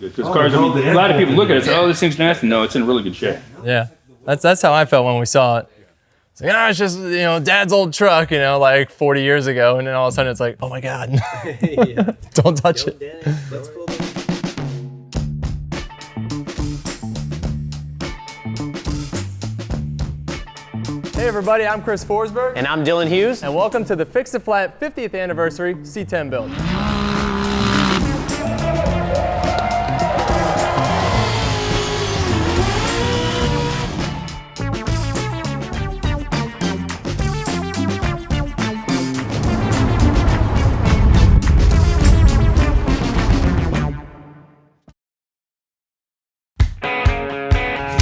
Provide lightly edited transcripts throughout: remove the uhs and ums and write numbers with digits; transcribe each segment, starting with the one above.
good. Because cars, a lot of people look at it and say, oh, this thing's nasty. No, it's in really good shape. Yeah, that's how I felt when we saw it. It's like, it's just, Dad's old truck, like 40 years ago. And then all of a sudden it's like, oh my God, don't touch it. That's cool. Hey everybody, I'm Chris Forsberg. And I'm Dylan Hughes. And welcome to the Fix It Flat 50th Anniversary C10 build.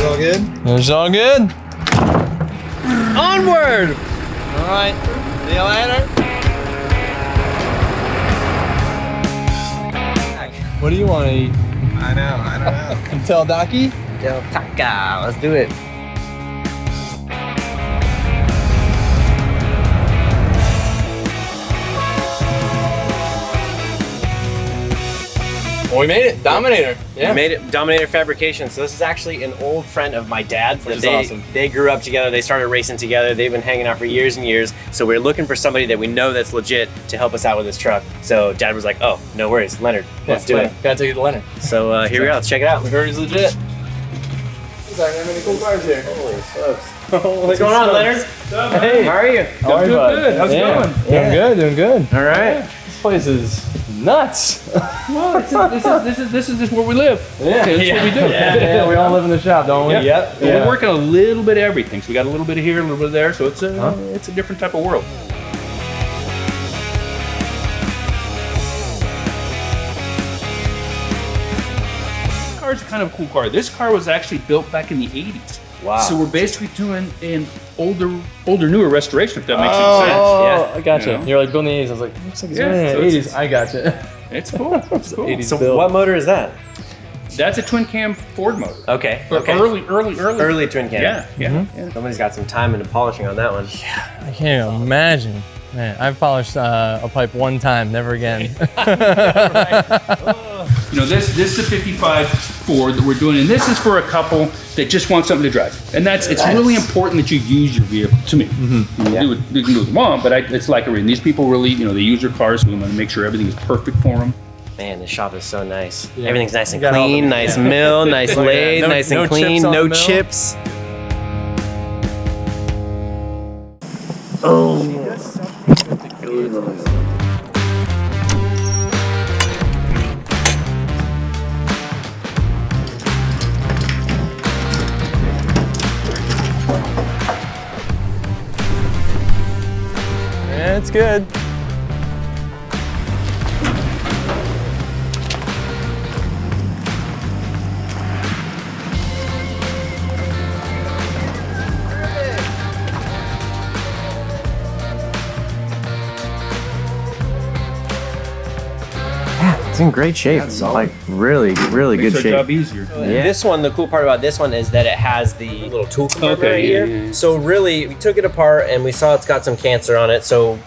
All good? It's all good. Onward! All right. See you later. What do you want to eat? I don't know. Tell Docky? Del Taca, let's do it. Well, we made it. Dominator. Yeah. We made it. Dominator Fabrication. So this is actually an old friend of my dad's. Which is awesome. They grew up together. They started racing together. They've been hanging out for years and years. So we're looking for somebody that we know that's legit to help us out with this truck. So Dad was like, oh, no worries, Leonard, let's do it. Gotta take it to Leonard. So here we go. Let's check it out. We heard he's legit. There's not many cool cars here. Holy smokes. What's going on, Leonard? Hey. How are you? How are you, bud? Good. How's it going? Doing good, doing good. All right. This place is nuts. Well, this is just where we live. Yeah. Okay, that's what we do. Yeah, we all live in the shop, don't we? Yep. Well, we're working a little bit of everything. So we got a little bit of here, a little bit of there. So it's a different type of world. This car is kind of a cool car. This car was actually built back in the 80s. Wow. So we're basically doing an older, newer restoration, if that makes any sense. Oh, I gotcha. You know? You're like building the 80s. I was like, looks like it's Yeah, yeah, so 80s. I gotcha. It's cool. It's cool. 80s So build. what motor is that? That's a twin cam Ford motor. Okay. But Okay. early. Early twin cam. Yeah. Somebody's got some time into polishing on that one. I can't even imagine. Man, I've polished a pipe one time, never again. You know, this is a 55 Ford that we're doing, and this is for a couple that just want something to drive. And it's really important that you use your vehicle, to me. You can do what you want, but it's like these people really, they use their cars, so we want to make sure everything is perfect for them. Man, the shop is so nice. Yeah. Everything's nice and You got all clean, the- nice mill, nice Oh, yeah. lathe, No- nice no and clean, chips on no the mill. chips. Yeah, it's good. It's in great shape. Like really, really Makes good our shape. job easier. Yeah. This one, the cool part about this one is that it has the little tool compartment right yeah, here. yeah. So really, we took it apart and we saw it's got some cancer on it. So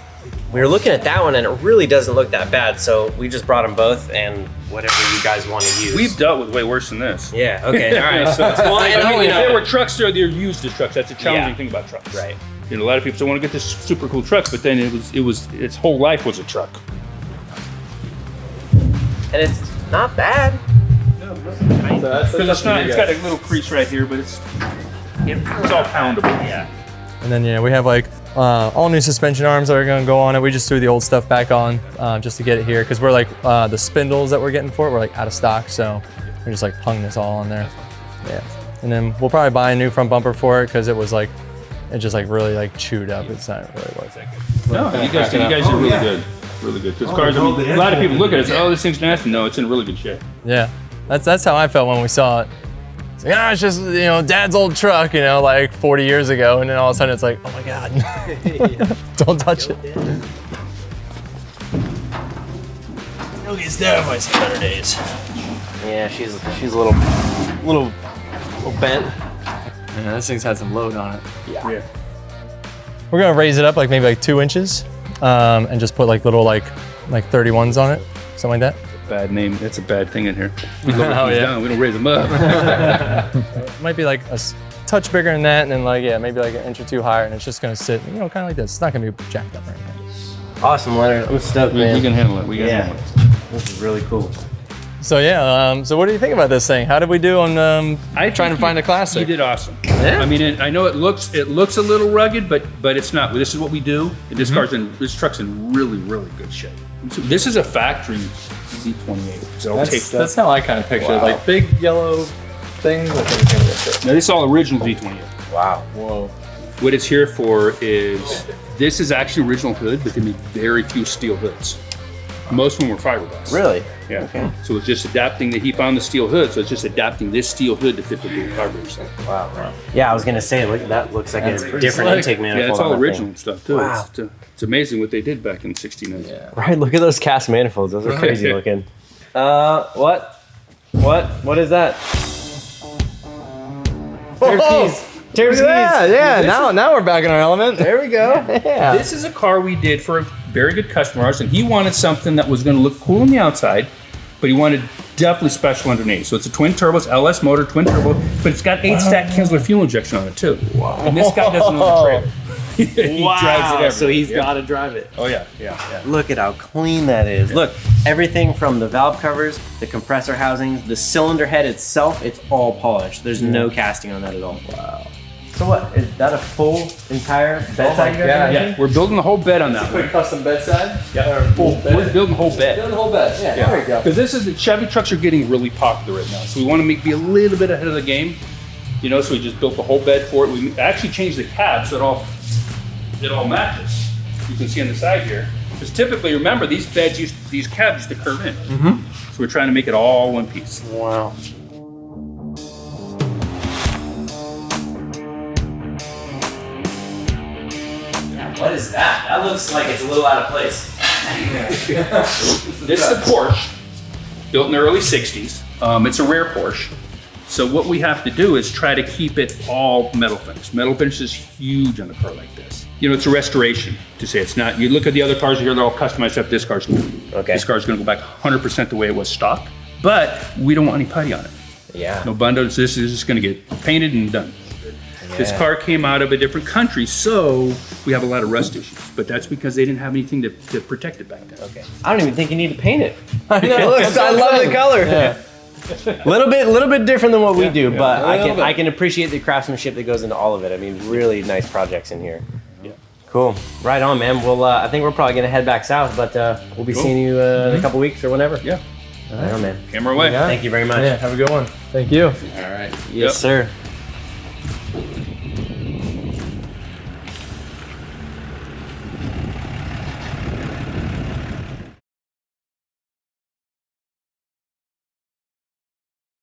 we were looking at that one and it really doesn't look that bad. So we just brought them both and whatever you guys want to use. We've dealt with way worse than this. Yeah, okay, all right. So, Well, and if there were trucks there, they're used as trucks. That's a challenging Yeah. thing about trucks. Right. A lot of people say, want to get this super cool trucks, but then its whole life was a truck. And it's not bad. Because it's got a little crease right here, but it's all poundable. Yeah. And then we have like all new suspension arms that are gonna go on it. We just threw the old stuff back on just to get it here because we're like the spindles that we're getting for it were like out of stock, so we just like hung this all on there. Yeah. And then we'll probably buy a new front bumper for it because it was like it just like really like chewed up. It's not really worth it. No, you guys are really good. Really good. Because cars, a lot of people look at it and say, oh, this thing's nasty. No, it's in really good shape. Yeah. That's how I felt when we saw it. It's like, it's just, Dad's old truck, like 40 years ago. And then all of a sudden it's like, oh my God, don't touch it. You'll get stabbed by some better days. Yeah, she's a little bent. Yeah, this thing's had some load on it. Yeah. We're gonna raise it up like maybe like 2 inches and just put like little like 31s on it, something like that. Bad name. That's a bad thing in here. We lower Oh, these yeah. down. We don't raise them up. It might be like a touch bigger than that, and then like maybe like an inch or two higher, and it's just gonna sit, kind of like this. It's not gonna be jacked up or anything. Awesome, Leonard. I'm stoked, we man. can handle it. We can Yeah. handle it. This is really cool. So yeah, so what do you think about this thing? How did we do on I trying to think find a You classic? did awesome. Yeah? I mean, I know it looks a little rugged, but it's not. This is what we do. This truck's in really good shape. So this is a factory Z28. So I'll take that. That's how I kind of picture it, Wow. like big yellow things. Now this is all original Z28. Wow. Whoa. What it's here for is this is actually original hood, but they make very few steel hoods. Most of them were fiberglass. Really? Yeah. Okay. So it's just adapting he found the steel hood, so it's just adapting this steel hood to fit the blue carburetor. Wow. Yeah, I was gonna say, look, that looks like That's a pretty different slick. intake manifold. Yeah, it's on all that original thing. stuff too. Wow. It's amazing what they did back in '69. Yeah. Right, look at those cast manifolds. Those are crazy looking. What? What is that? Terror's keys. Yeah. Now we're back in our element. There we go. Yeah. This is a car we did for a very good customer of ours, and he wanted something that was going to look cool on the outside, but he wanted definitely special underneath. So it's a twin turbo, it's LS motor, twin turbo, but it's got 8 stack cans with fuel injection on it too. Wow. And this guy doesn't own the trailer. He drives it everywhere. So he's Yeah. got to drive it. Oh yeah. Look at how clean that is. Look, everything from the valve covers, the compressor housings, the cylinder head itself, it's all polished. There's no casting on that at all. Wow. So what, is that a full entire bedside you guys God. are Yeah, making? we're building the whole bed on that one. custom bedside. Yeah. Full bed. We're building the whole bed. The whole bed. Yeah. There we go. Because the Chevy trucks are getting really popular right now, so we want to be a little bit ahead of the game. So we just built the whole bed for it. We actually changed the cab so it all matches. You can see on the side here. Because typically, remember, these cabs used to curve in. So we're trying to make it all one piece. Wow. What is that? That looks like it's a little out of place. This is a Porsche, built in the early 60s. It's a rare Porsche. So what we have to do is try to keep it all metal finish. Metal finish is huge on a car like this. It's a restoration to say it's not. You look at the other cars here, they're all customized stuff. This car's not. Okay. This car's gonna go back 100% the way it was stock, but we don't want any putty on it. Yeah. No bundos, this is just gonna get painted and done. This car came out of a different country, so we have a lot of rust issues, but that's because they didn't have anything to protect it back then. Okay. I don't even think you need to paint it. I know. It looks, I love the color. Yeah. Little bit different than what we do, but A little bit. I can appreciate the craftsmanship that goes into all of it. I mean, really nice projects in here. Yeah. Cool. Right on, man. Well, I think we're probably gonna head back south, but we'll be seeing you in a couple weeks or whenever. Yeah, Right on, man. camera away. Yeah. Thank you very much. Yeah. Have a good one. Thank you. All right. Yes, sir.